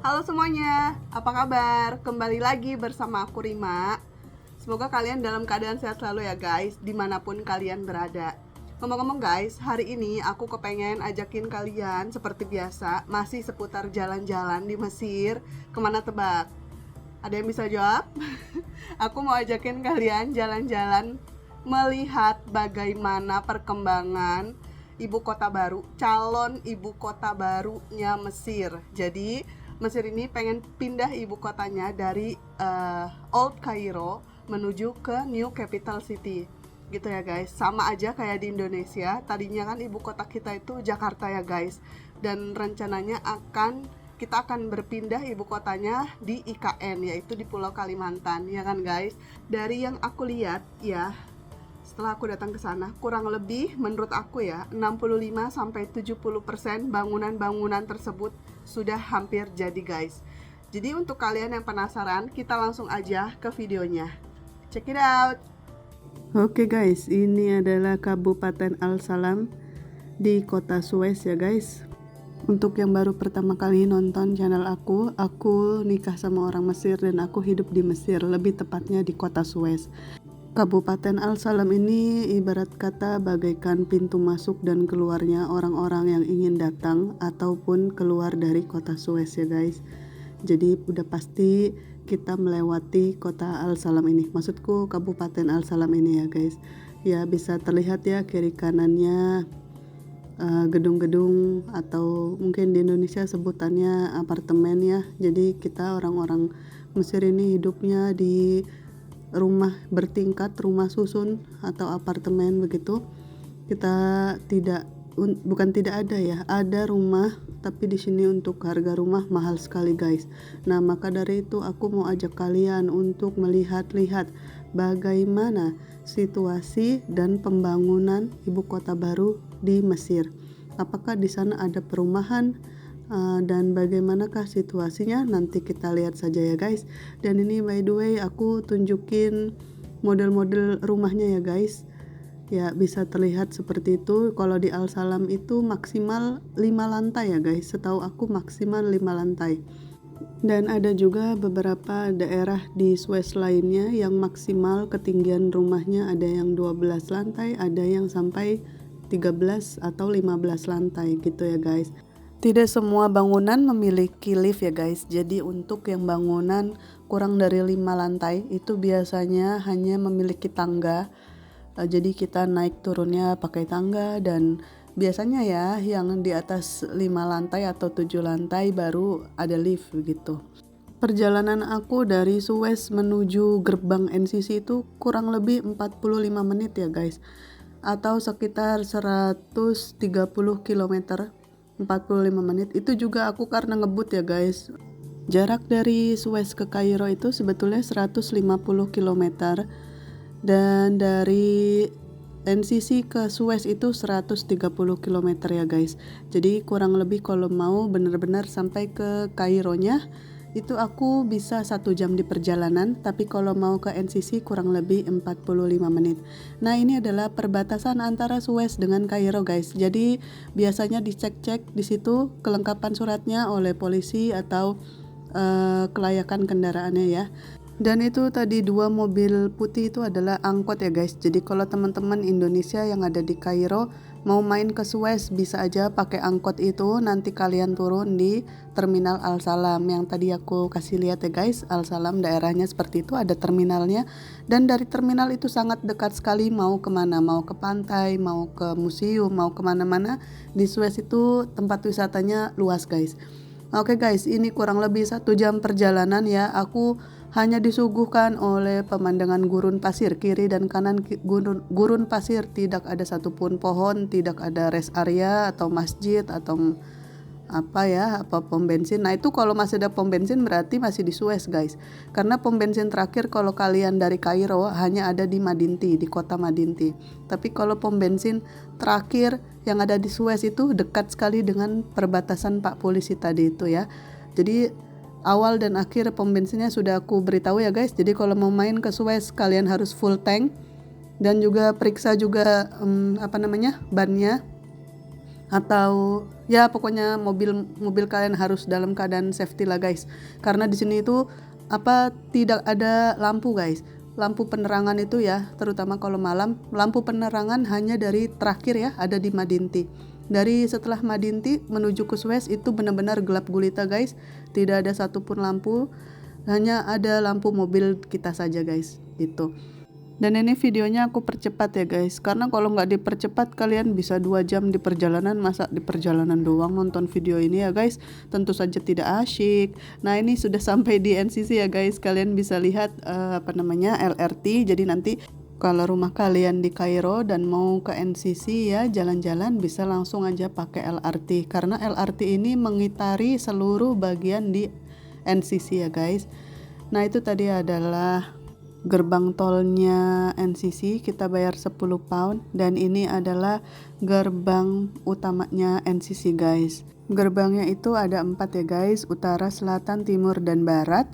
Halo semuanya, apa kabar? Kembali lagi bersama aku Rima. Semoga kalian dalam keadaan sehat selalu ya guys, dimanapun kalian berada. Ngomong-ngomong guys, hari ini aku kepengen ajakin kalian seperti biasa, masih seputar jalan-jalan di Mesir. Kemana tebak? Ada yang bisa jawab? Aku mau ajakin kalian jalan-jalan melihat bagaimana perkembangan ibu kota baru, calon ibu kota barunya Mesir. Jadi Mesir ini pengen pindah ibu kotanya dari Old Cairo menuju ke New Capital City gitu ya guys. Sama aja kayak di Indonesia, tadinya kan ibu kota kita itu Jakarta ya guys, dan rencananya kita akan berpindah ibu kotanya di IKN, yaitu di Pulau Kalimantan ya kan guys. Dari yang aku lihat ya, setelah aku datang ke sana, kurang lebih menurut aku ya 65-70% bangunan-bangunan tersebut sudah hampir jadi guys. Jadi untuk kalian yang penasaran, kita langsung aja ke videonya. Check it out. Oke guys, ini adalah Kabupaten Al-Salam di kota Suez ya guys. Untuk yang baru pertama kali nonton channel aku nikah sama orang Mesir dan aku hidup di Mesir, lebih tepatnya di kota Suez. Kabupaten Al-Salam ini ibarat kata bagaikan pintu masuk dan keluarnya orang-orang yang ingin datang ataupun keluar dari kota Suez ya guys. Jadi udah pasti kita melewati kota Al-Salam ini. Maksudku Kabupaten Al-Salam ini ya guys. Ya bisa terlihat ya kiri kanannya gedung-gedung atau mungkin di Indonesia sebutannya apartemen ya. Jadi kita orang-orang Mesir ini hidupnya di rumah bertingkat, rumah susun atau apartemen begitu. Kita bukan tidak ada ya, ada rumah, tapi di sini untuk harga rumah mahal sekali guys. Nah maka dari itu aku mau ajak kalian untuk melihat-lihat bagaimana situasi dan pembangunan ibu kota baru di Mesir. Apakah di sana ada perumahan dan bagaimanakah situasinya, nanti kita lihat saja ya guys. Dan ini by the way aku tunjukin model-model rumahnya ya guys. Ya bisa terlihat seperti itu. Kalau di Al-Salam itu maksimal 5 lantai ya guys, setahu aku maksimal 5 lantai. Dan ada juga beberapa daerah di Suez lainnya yang maksimal ketinggian rumahnya ada yang 12 lantai, ada yang sampai 13 atau 15 lantai gitu ya guys. Tidak semua bangunan memiliki lift ya guys. Jadi untuk yang bangunan kurang dari 5 lantai itu biasanya hanya memiliki tangga. Jadi kita naik turunnya pakai tangga, dan biasanya ya yang di atas 5 lantai atau 7 lantai baru ada lift gitu. Perjalanan aku dari Suez menuju gerbang NCC itu kurang lebih 45 menit ya guys, atau sekitar 130 km, 45 menit. Itu juga aku karena ngebut ya guys. Jarak dari Suez ke Kairo itu sebetulnya 150 km, dan dari NCC ke Suez itu 130 km ya guys. Jadi kurang lebih kalau mau benar-benar sampai ke Kaironya itu aku bisa 1 jam di perjalanan, tapi kalau mau ke NCC kurang lebih 45 menit. Nah ini adalah perbatasan antara Suez dengan Kairo guys. Jadi biasanya dicek-cek di situ kelengkapan suratnya oleh polisi atau kelayakan kendaraannya ya. Dan itu tadi 2 mobil putih itu adalah angkot ya guys. Jadi kalau teman-teman Indonesia yang ada di Kairo mau main ke Suez bisa aja pakai angkot itu. Nanti kalian turun di terminal Al-Salam yang tadi aku kasih lihat ya guys. Al-Salam daerahnya seperti itu, ada terminalnya. Dan dari terminal itu sangat dekat sekali, mau kemana, mau ke pantai, mau ke museum, mau kemana-mana. Di Suez itu tempat wisatanya luas guys. Oke guys, ini kurang lebih 1 jam perjalanan ya. Aku hanya disuguhkan oleh pemandangan gurun pasir, kiri dan kanan gurun pasir, tidak ada satupun pohon, tidak ada rest area atau masjid atau apa pom bensin. Nah itu kalau masih ada pom bensin berarti masih di Suez guys, karena pom bensin terakhir kalau kalian dari Kairo hanya ada di Madinti, di kota Madinti. Tapi kalau pom bensin terakhir yang ada di Suez itu dekat sekali dengan perbatasan Pak Polisi tadi itu ya. Jadi awal dan akhir pom bensinnya sudah aku beritahu ya guys. Jadi kalau mau main ke Suez kalian harus full tank, dan juga periksa juga bannya, atau ya pokoknya mobil kalian harus dalam keadaan safety lah guys, karena di sini itu tidak ada lampu guys. Lampu penerangan itu ya, terutama kalau malam, lampu penerangan hanya dari terakhir ya, ada di Madinti. Dari setelah Madinti menuju ke Suez itu benar-benar gelap gulita guys, tidak ada satupun lampu, hanya ada lampu mobil kita saja guys, gitu. Dan ini videonya aku percepat ya guys, karena kalau nggak dipercepat kalian bisa 2 jam di perjalanan, masa di perjalanan doang nonton video ini ya guys, tentu saja tidak asyik. Nah ini sudah sampai di NCC ya guys, kalian bisa lihat LRT. Jadi nanti kalau rumah kalian di Kairo dan mau ke NCC ya jalan-jalan bisa langsung aja pakai LRT, karena LRT ini mengitari seluruh bagian di NCC ya guys. Nah itu tadi adalah gerbang tolnya NCC, kita bayar 10 pound, dan ini adalah gerbang utamanya NCC guys. Gerbangnya itu ada 4 ya guys, utara, selatan, timur, dan barat.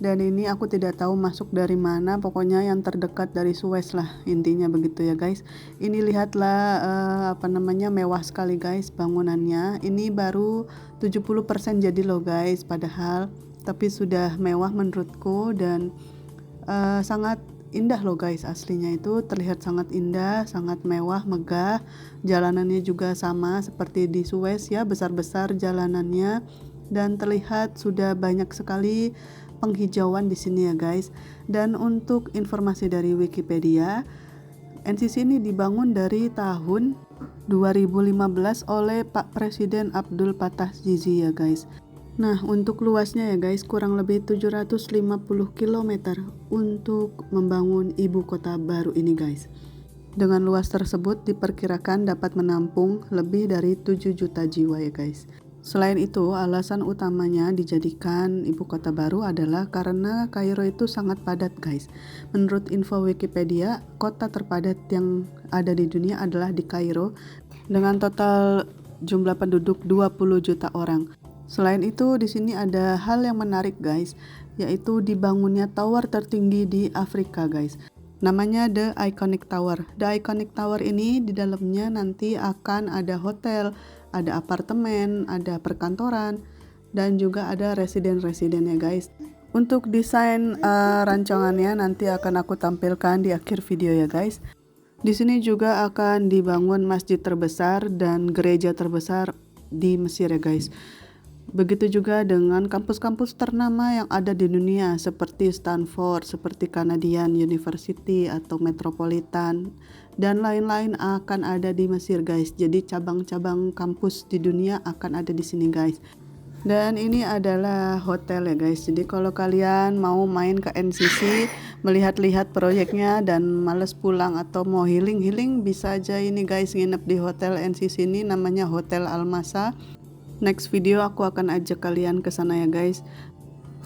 Dan ini aku tidak tahu masuk dari mana, pokoknya yang terdekat dari Suez lah, intinya begitu ya guys. Ini lihatlah mewah sekali guys bangunannya. Ini baru 70% jadi loh guys padahal, tapi sudah mewah menurutku, dan sangat indah loh guys, aslinya itu terlihat sangat indah, sangat mewah, megah. Jalanannya juga sama seperti di Suez ya, besar-besar jalanannya, dan terlihat sudah banyak sekali penghijauan di sini ya guys. Dan untuk informasi dari Wikipedia, NCC ini dibangun dari tahun 2015 oleh Pak Presiden Abdul Fattah Sisi ya guys. Nah untuk luasnya ya guys kurang lebih 750 km untuk membangun ibu kota baru ini guys. Dengan luas tersebut diperkirakan dapat menampung lebih dari 7 juta jiwa ya guys. Selain itu alasan utamanya dijadikan ibu kota baru adalah karena Kairo itu sangat padat guys. Menurut info Wikipedia, kota terpadat yang ada di dunia adalah di Kairo dengan total jumlah penduduk 20 juta orang. Selain itu di sini ada hal yang menarik guys, yaitu dibangunnya tower tertinggi di Afrika guys. Namanya The Iconic Tower. The Iconic Tower ini di dalamnya nanti akan ada hotel, ada apartemen, ada perkantoran, dan juga ada residen-residen ya guys. Untuk desain rancangannya nanti akan aku tampilkan di akhir video ya guys. Di sini juga akan dibangun masjid terbesar dan gereja terbesar di Mesir ya guys. Begitu juga dengan kampus-kampus ternama yang ada di dunia seperti Stanford, seperti Canadian University atau Metropolitan, dan lain-lain akan ada di Mesir guys. Jadi cabang-cabang kampus di dunia akan ada di sini guys. Dan ini adalah hotel ya guys. Jadi kalau kalian mau main ke NCC, melihat-lihat proyeknya dan males pulang atau mau healing, bisa aja ini guys nginep di hotel NCC ini, namanya Hotel Almasa. Next video aku akan ajak kalian ke sana ya guys.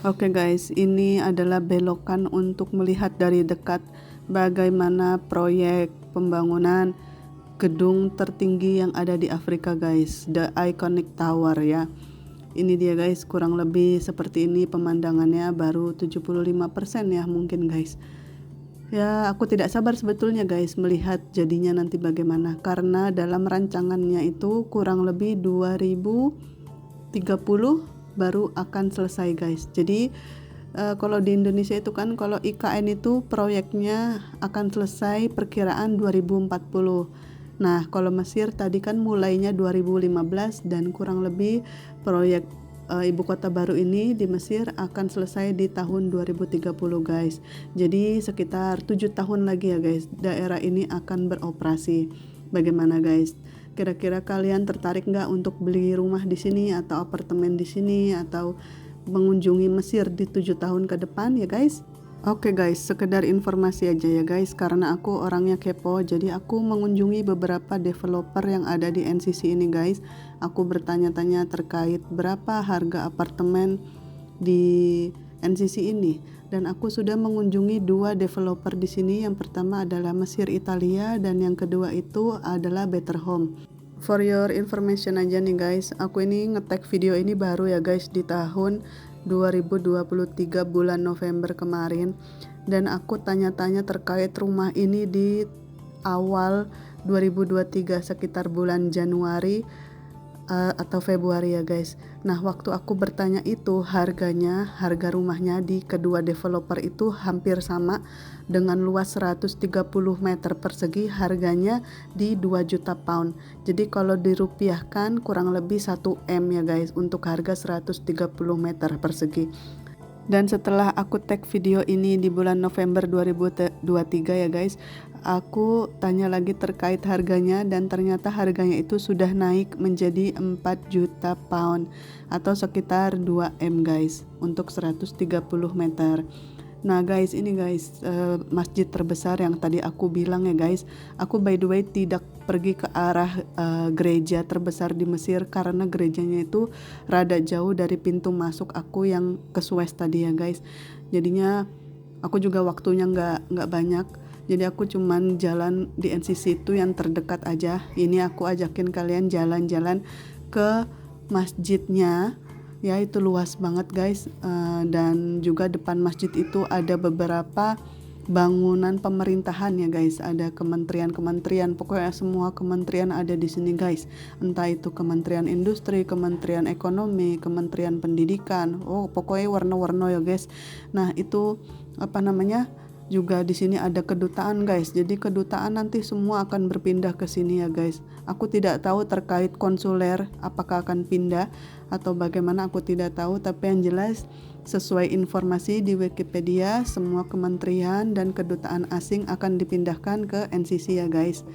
Oke guys, ini adalah belokan untuk melihat dari dekat bagaimana proyek pembangunan gedung tertinggi yang ada di Afrika guys, The Iconic Tower ya. Ini dia guys, kurang lebih seperti ini pemandangannya, baru 75% ya mungkin guys. Ya aku tidak sabar sebetulnya guys melihat jadinya nanti bagaimana, karena dalam rancangannya itu kurang lebih 2030 baru akan selesai guys. Jadi kalau di Indonesia itu kan kalau IKN itu proyeknya akan selesai perkiraan 2040. Nah kalau Mesir tadi kan mulainya 2015 dan kurang lebih proyek ibu kota baru ini di Mesir akan selesai di tahun 2030 guys. Jadi sekitar 7 tahun lagi ya guys daerah ini akan beroperasi. Bagaimana guys? Kira-kira kalian tertarik nggak untuk beli rumah di sini atau apartemen di sini atau mengunjungi Mesir di 7 tahun ke depan ya guys? Oke guys, sekedar informasi aja ya guys, karena aku orangnya kepo, jadi aku mengunjungi beberapa developer yang ada di NCC ini guys. Aku bertanya-tanya terkait berapa harga apartemen di NCC ini, dan aku sudah mengunjungi 2 developer di sini. Yang pertama adalah Mesir Italia dan yang kedua itu adalah Better Home. For your information aja nih guys, aku ini nge-tag video ini baru ya guys di tahun 2023 bulan November kemarin, dan aku tanya-tanya terkait rumah ini di awal 2023 sekitar bulan Januari atau Februari ya guys. Nah waktu aku bertanya itu harga rumahnya di kedua developer itu hampir sama dengan luas 130 meter persegi, harganya di 2 juta pound. Jadi kalau dirupiahkan kurang lebih 1 M ya guys untuk harga 130 meter persegi. Dan setelah aku tag video ini di bulan November 2023 ya guys, aku tanya lagi terkait harganya dan ternyata harganya itu sudah naik menjadi 4 juta pound atau sekitar 2 M guys untuk 130 meter. Nah guys, ini guys masjid terbesar yang tadi aku bilang ya guys. Aku by the way tidak pergi ke arah gereja terbesar di Mesir karena gerejanya itu rada jauh dari pintu masuk aku yang ke Suez tadi ya guys. Jadinya aku juga waktunya nggak banyak. Jadi aku cuman jalan di NCC itu yang terdekat aja. Ini aku ajakin kalian jalan-jalan ke masjidnya. Ya itu luas banget guys, dan juga depan masjid itu ada beberapa bangunan pemerintahan ya guys, ada kementerian-kementerian, pokoknya semua kementerian ada di sini guys, entah itu Kementerian Industri, Kementerian Ekonomi, Kementerian Pendidikan, pokoknya warna-warna ya guys. Nah itu apa namanya, juga di sini ada kedutaan guys. Jadi kedutaan nanti semua akan berpindah ke sini ya guys. Aku tidak tahu terkait konsuler apakah akan pindah atau bagaimana, aku tidak tahu, tapi yang jelas sesuai informasi di Wikipedia semua kementerian dan kedutaan asing akan dipindahkan ke NCC ya guys.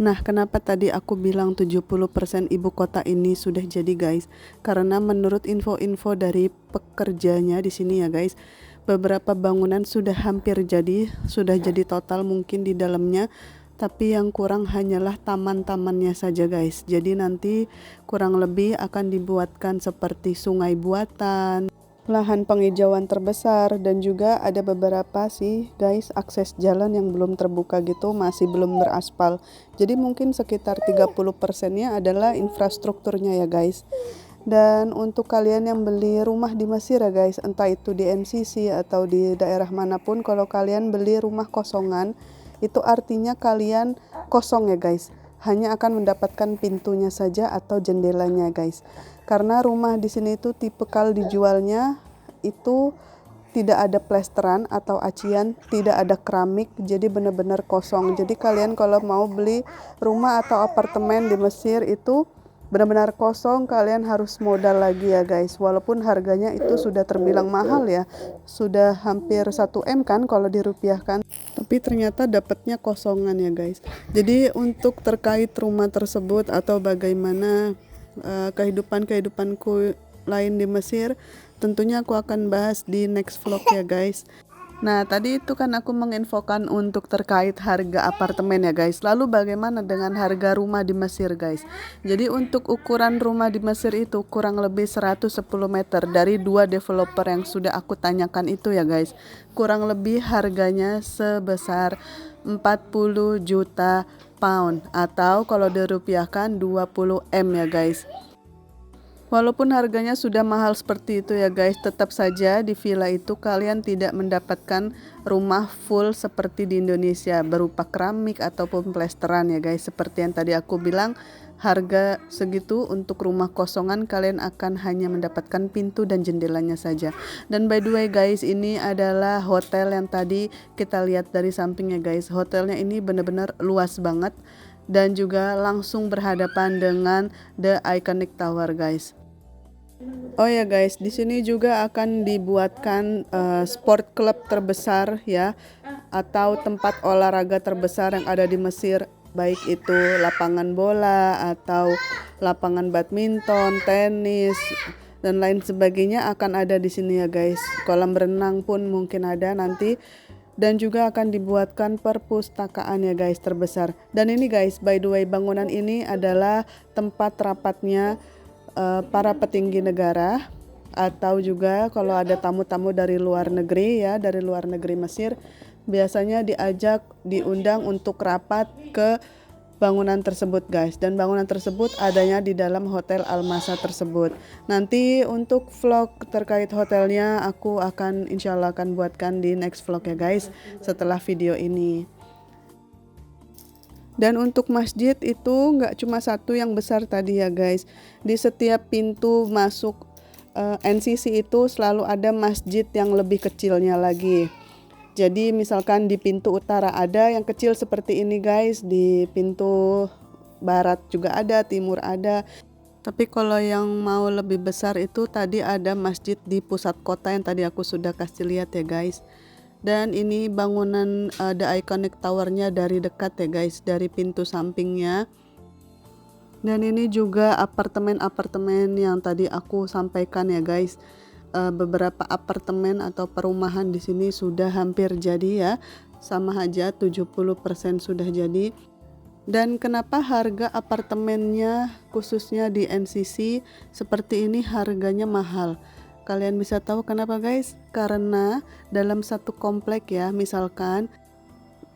Nah, kenapa tadi aku bilang 70% ibu kota ini sudah jadi guys? Karena menurut info-info dari pekerjanya di sini ya guys, beberapa bangunan sudah hampir jadi, sudah jadi total mungkin di dalamnya, tapi yang kurang hanyalah taman-tamannya saja guys. Jadi nanti kurang lebih akan dibuatkan seperti sungai buatan, lahan penghijauan terbesar, dan juga ada beberapa sih guys akses jalan yang belum terbuka gitu, masih belum beraspal. Jadi mungkin sekitar 30%-nya adalah infrastrukturnya ya guys. Dan untuk kalian yang beli rumah di Mesir ya guys, entah itu di MCC atau di daerah manapun, kalau kalian beli rumah kosongan, itu artinya kalian kosong ya guys. Hanya akan mendapatkan pintunya saja atau jendelanya guys. Karena rumah di sini itu tipikal dijualnya itu tidak ada plesteran atau acian, tidak ada keramik, jadi benar-benar kosong. Jadi kalian kalau mau beli rumah atau apartemen di Mesir itu benar-benar kosong, kalian harus modal lagi ya guys. Walaupun harganya itu sudah terbilang mahal ya, sudah hampir 1 M kan kalau dirupiahkan, tapi ternyata dapatnya kosongan ya guys. Jadi untuk terkait rumah tersebut atau bagaimana kehidupanku lain di Mesir, tentunya aku akan bahas di next vlog ya guys. Nah tadi itu kan aku menginfokan untuk terkait harga apartemen ya guys. Lalu bagaimana dengan harga rumah di Mesir guys? Jadi untuk ukuran rumah di Mesir itu kurang lebih 110 meter dari 2 developer yang sudah aku tanyakan itu ya guys. Kurang lebih harganya sebesar 40 juta pound atau kalau dirupiahkan 20 M ya guys. Walaupun harganya sudah mahal seperti itu ya guys, tetap saja di villa itu kalian tidak mendapatkan rumah full seperti di Indonesia berupa keramik ataupun plesteran ya guys. Seperti yang tadi aku bilang, harga segitu untuk rumah kosongan kalian akan hanya mendapatkan pintu dan jendelanya saja. Dan by the way guys, ini adalah hotel yang tadi kita lihat dari sampingnya guys. Hotelnya ini benar-benar luas banget dan juga langsung berhadapan dengan The Iconic Tower guys. Oh ya guys, di sini juga akan dibuatkan sport club terbesar ya, atau tempat olahraga terbesar yang ada di Mesir, baik itu lapangan bola atau lapangan badminton, tenis dan lain sebagainya akan ada di sini ya guys. Kolam renang pun mungkin ada nanti. Dan juga akan dibuatkan perpustakaan ya guys terbesar. Dan ini guys, by the way, bangunan ini adalah tempat rapatnya para petinggi negara, atau juga kalau ada tamu-tamu dari luar negeri ya, dari luar negeri Mesir, biasanya diundang untuk rapat ke bangunan tersebut guys. Dan bangunan tersebut adanya di dalam Hotel Al-Masa tersebut. Nanti untuk vlog terkait hotelnya aku akan insyaallah akan buatkan di next vlog ya guys, setelah video ini. Dan untuk masjid itu nggak cuma satu yang besar tadi ya guys. Di setiap pintu masuk NCC itu selalu ada masjid yang lebih kecilnya lagi. Jadi misalkan di pintu utara ada yang kecil seperti ini guys, di pintu barat juga ada, timur ada. Tapi kalau yang mau lebih besar itu tadi ada masjid di pusat kota yang tadi aku sudah kasih lihat ya guys. Dan ini bangunan The Iconic Tower-nya dari dekat ya guys, dari pintu sampingnya. Dan ini juga apartemen-apartemen yang tadi aku sampaikan ya guys. Beberapa apartemen atau perumahan di sini sudah hampir jadi ya. Sama aja 70% sudah jadi. Dan kenapa harga apartemennya khususnya di NCC seperti ini harganya mahal? Kalian bisa tahu kenapa guys? Karena dalam satu komplek ya, misalkan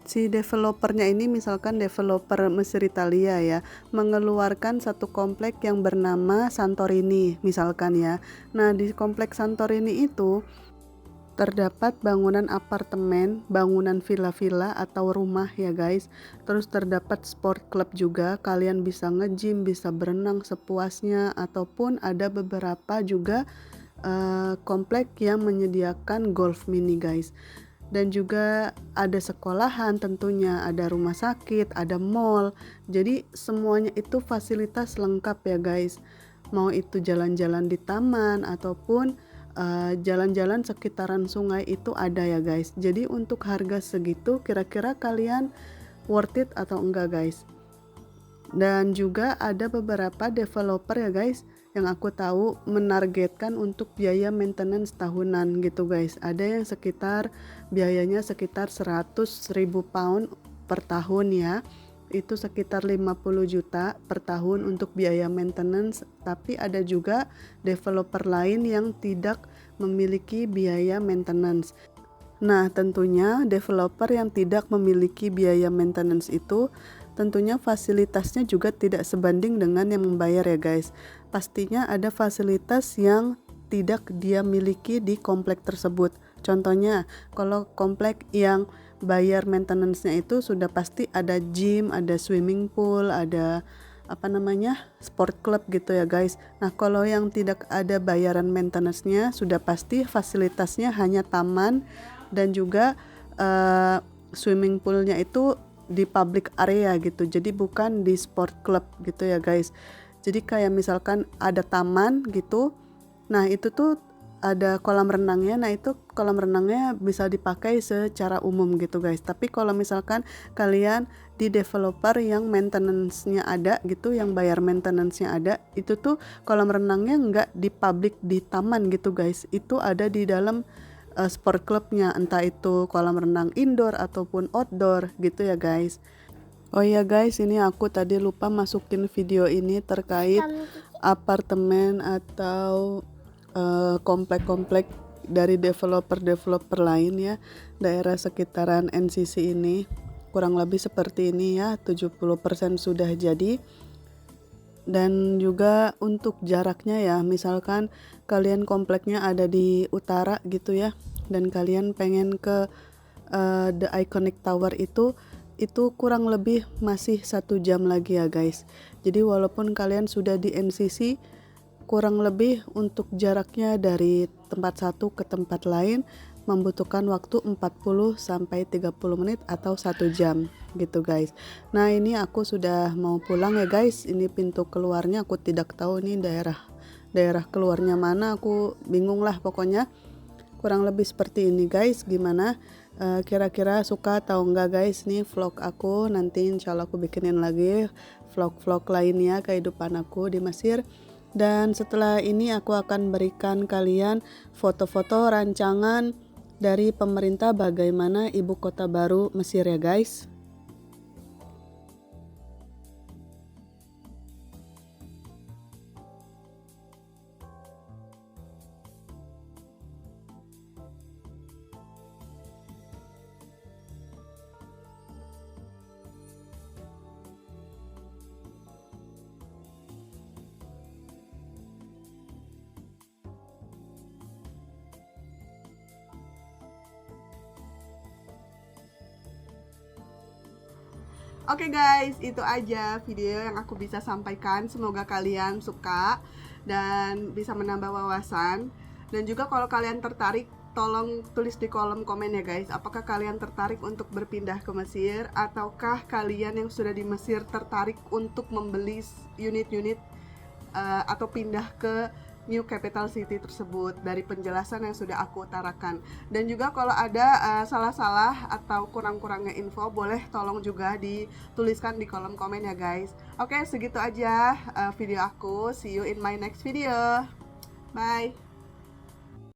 si developernya ini, misalkan developer Mesir Italia ya, mengeluarkan satu komplek yang bernama Santorini misalkan ya. Nah di komplek Santorini itu terdapat bangunan apartemen, bangunan villa-villa atau rumah ya guys. Terus terdapat sport club juga, kalian bisa nge-gym, bisa berenang sepuasnya, ataupun ada beberapa juga komplek yang menyediakan golf mini guys. Dan juga ada sekolahan tentunya, ada rumah sakit, ada mall. Jadi semuanya itu fasilitas lengkap ya guys. Mau itu jalan-jalan di taman ataupun jalan-jalan sekitaran sungai itu ada ya guys. Jadi untuk harga segitu kira-kira kalian worth it atau enggak guys. Dan juga ada beberapa developer ya guys yang aku tahu menargetkan untuk biaya maintenance tahunan gitu guys. Ada yang biayanya sekitar 100.000 pound per tahun ya. Itu sekitar 50 juta per tahun untuk biaya maintenance. Tapi ada juga developer lain yang tidak memiliki biaya maintenance. Nah tentunya developer yang tidak memiliki biaya maintenance itu tentunya fasilitasnya juga tidak sebanding dengan yang membayar ya guys. Pastinya ada fasilitas yang tidak dia miliki di komplek tersebut. Contohnya kalau komplek yang bayar maintenance-nya itu sudah pasti ada gym, ada swimming pool, ada sport club gitu ya guys. Nah kalau yang tidak ada bayaran maintenance-nya sudah pasti fasilitasnya hanya taman dan juga swimming poolnya itu di public area gitu, jadi bukan di sport club gitu ya guys. Jadi kayak misalkan ada taman gitu, nah itu tuh ada kolam renangnya. Nah itu kolam renangnya bisa dipakai secara umum gitu guys. Tapi kalau misalkan kalian di developer yang maintenance-nya ada gitu, yang bayar maintenance-nya ada, itu tuh kolam renangnya nggak di public di taman gitu guys. Itu ada di dalam sport clubnya, entah itu kolam renang indoor ataupun outdoor gitu ya guys. Oh iya guys, ini aku tadi lupa masukin video ini terkait apartemen atau komplek-komplek dari developer-developer lain ya, daerah sekitaran NCC ini. Kurang lebih seperti ini ya, 70% sudah jadi. Dan juga untuk jaraknya ya, misalkan kalian kompleknya ada di utara gitu ya, dan kalian pengen ke The Iconic Tower itu kurang lebih masih 1 jam lagi ya guys. Jadi walaupun kalian sudah di NCC, kurang lebih untuk jaraknya dari tempat satu ke tempat lain membutuhkan waktu 40 sampai 30 menit atau 1 jam gitu guys. Nah ini aku sudah mau pulang ya guys. Ini pintu keluarnya, aku tidak tahu nih daerah keluarnya mana, aku bingung lah pokoknya. Kurang lebih seperti ini guys. Gimana kira-kira suka atau enggak guys nih vlog aku? Nanti insya Allah aku bikinin lagi vlog-vlog lainnya kehidupan aku di Mesir. Dan setelah ini aku akan berikan kalian foto-foto rancangan dari pemerintah bagaimana ibu kota baru Mesir ya guys. Oke guys, itu aja video yang aku bisa sampaikan. Semoga kalian suka dan bisa menambah wawasan. Dan juga kalau kalian tertarik, tolong tulis di kolom komen ya guys. Apakah kalian tertarik untuk berpindah ke Mesir, ataukah kalian yang sudah di Mesir tertarik untuk membeli unit-unit atau pindah ke New Capital City tersebut dari penjelasan yang sudah aku utarakan. Dan juga kalau ada salah-salah atau kurang-kurangnya info, boleh tolong juga dituliskan di kolom komen ya guys. Oke, segitu aja video aku. See you in my next video. Bye.